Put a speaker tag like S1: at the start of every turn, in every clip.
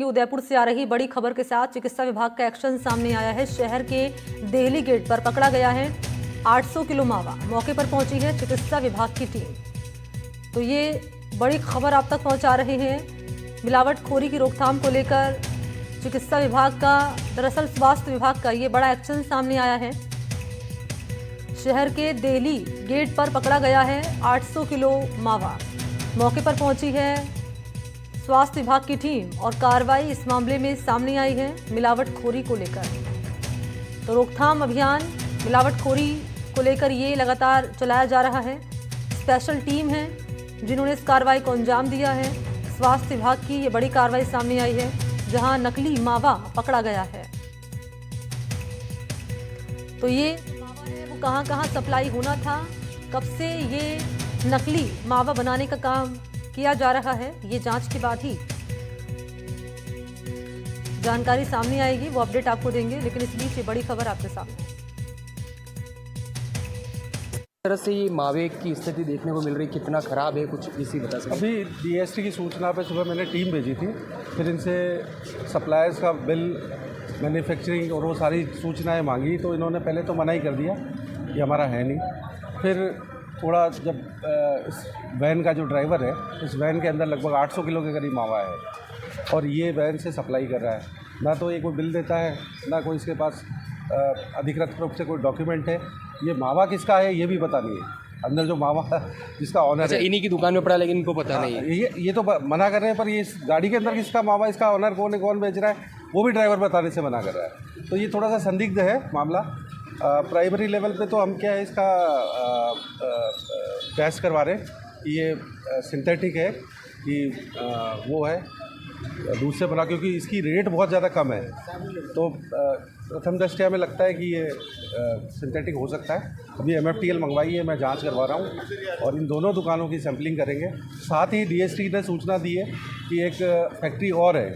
S1: उदयपुर से आ रही बड़ी खबर के साथ चिकित्सा विभाग का एक्शन सामने आया है। शहर के देहली गेट पर पकड़ा गया है 800 किलो मावा। मौके पर पहुंची है चिकित्सा विभाग की टीम। तो ये बड़ी खबर आप तक पहुंचा रहे हैं। मिलावटखोरी की रोकथाम को लेकर चिकित्सा विभाग का, दरअसल स्वास्थ्य विभाग का ये बड़ा एक्शन सामने आया है। शहर के देहली गेट पर पकड़ा गया है 800 किलो मावा। मौके पर पहुंची है स्वास्थ्य विभाग की टीम और कार्रवाई इस मामले में सामने आई है मिलावटखोरी को लेकर। तो रोकथाम अभियान मिलावटखोरी को लेकर ये लगातार चलाया जा रहा है। स्पेशल टीम है जिन्होंने इस कार्रवाई को अंजाम दिया है। स्वास्थ्य विभाग की ये बड़ी कार्रवाई सामने आई है जहां नकली मावा पकड़ा गया है। तो ये मावा है वो कहां सप्लाई होना था, कब से ये नकली मावा बनाने का काम किया जा रहा है, ये जांच के बाद ही जानकारी सामने आएगी, वो अपडेट आपको देंगे। लेकिन इस बीच ये बड़ी खबर आपके सामने।
S2: तरह से ये मावे की स्थिति देखने को मिल रही, कितना खराब है, कुछ इसी बता सकते?
S3: अभी डीएसटी की सूचना पे सुबह मैंने टीम भेजी थी, फिर इनसे सप्लायर्स का बिल, मैन्युफैक्चरिंग और वो सारी सूचनाएं मांगी, तो इन्होंने पहले तो मना ही कर दिया, ये हमारा है नहीं। फिर थोड़ा जब इस वैन का जो ड्राइवर है, इस वैन के अंदर लगभग 800 किलो के करीब मावा है और ये वैन से सप्लाई कर रहा है। ना तो ये कोई बिल देता है, ना कोई इसके पास अधिकृत रूप से कोई डॉक्यूमेंट है। ये मावा किसका है ये भी पता नहीं है। अंदर जो मावा जिसका ऑनर है,
S2: इन्हीं की दुकान में पड़ा, लेकिन इनको पता नहीं है।
S3: ये तो मना कर रहे हैं, पर ये इस गाड़ी के अंदर किसका मावा, इसका ऑनर कौन है, कौन बेच रहा है, वो भी ड्राइवर बताने से मना कर रहा है। तो ये थोड़ा सा संदिग्ध है मामला। प्राइमरी लेवल पे तो हम क्या है, इसका टेस्ट करवा रहे हैं कि ये सिंथेटिक है कि वो है दूध से बना, क्योंकि इसकी रेट बहुत ज़्यादा कम है। तो प्रथम दृष्टया में लगता है कि ये सिंथेटिक हो सकता है। अभी MFTL मंगवाई है, मैं जांच करवा रहा हूँ और इन दोनों दुकानों की सैंपलिंग करेंगे। साथ ही DST ने सूचना दी है कि एक फैक्ट्री और है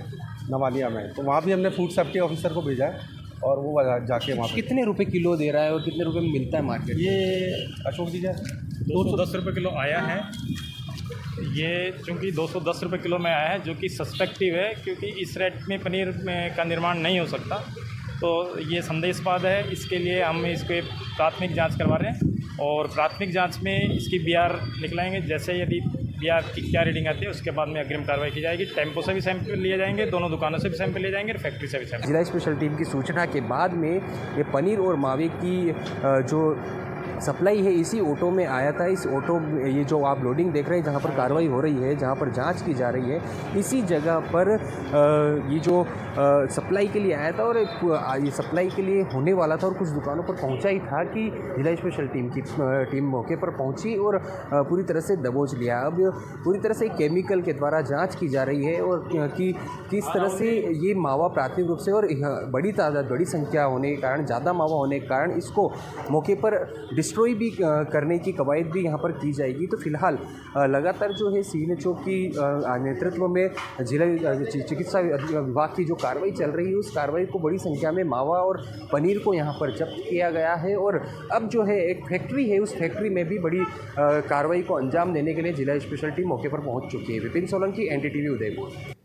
S3: नवानिया में, तो वहाँ भी हमने फूड सेफ्टी ऑफिसर को भेजा है और वो जाके वहाँ
S2: कितने रुपए किलो दे रहा है और कितने रुपए में मिलता है मार्केट?
S3: ये अशोक जी
S4: 210 रुपये किलो आया है। ये चूँकि 210 रुपये किलो में आया है, जो कि सस्पेक्टिव है, क्योंकि इस रेट में पनीर का निर्माण नहीं हो सकता। तो ये संदेशवाद है, इसके लिए हम इसके प्राथमिक जांच करवा रहे हैं और प्राथमिक जांच में इसकी BR निकलाएंगे। जैसे यदि BR की क्या रीडिंग आती है उसके बाद में अग्रिम कार्रवाई की जाएगी। टेम्पो से भी सैंपल लिए जाएंगे, दोनों दुकानों से भी सैंपल लिए जाएंगे और फैक्ट्री से भी सैंपल।
S2: जिला स्पेशल टीम की सूचना के बाद में ये पनीर और मावे की जो सप्लाई है इसी ऑटो में आया था। इस ऑटो में ये जो आप लोडिंग देख रहे हैं, जहाँ पर कार्रवाई हो रही है, जहाँ पर जांच की जा रही है, इसी जगह पर ये जो सप्लाई के लिए आया था और ये सप्लाई के लिए होने वाला था और कुछ दुकानों पर पहुंचा ही था कि जिला स्पेशल टीम की टीम मौके पर पहुंची और पूरी तरह से दबोच लिया। अब पूरी तरह से केमिकल के द्वारा जांच की जा रही है और कि किस तरह से ये मावा प्राथमिक रूप से और बड़ी तादाद, बड़ी संख्या होने के कारण, ज़्यादा मावा होने के कारण इसको मौके पर डिस्ट्रॉय भी करने की कवायद भी यहाँ पर की जाएगी। तो फिलहाल लगातार जो है CNHO की नेतृत्व में जिला चिकित्सा विभाग की जो कार्रवाई चल रही है, उस कार्रवाई को बड़ी संख्या में मावा और पनीर को यहाँ पर जब्त किया गया है और अब जो है एक फैक्ट्री है, उस फैक्ट्री में भी बड़ी कार्रवाई को अंजाम देने के लिए जिला स्पेशल टीम मौके पर पहुँच चुकी है। विपिन सोलंकी, NDTV उदयपुर।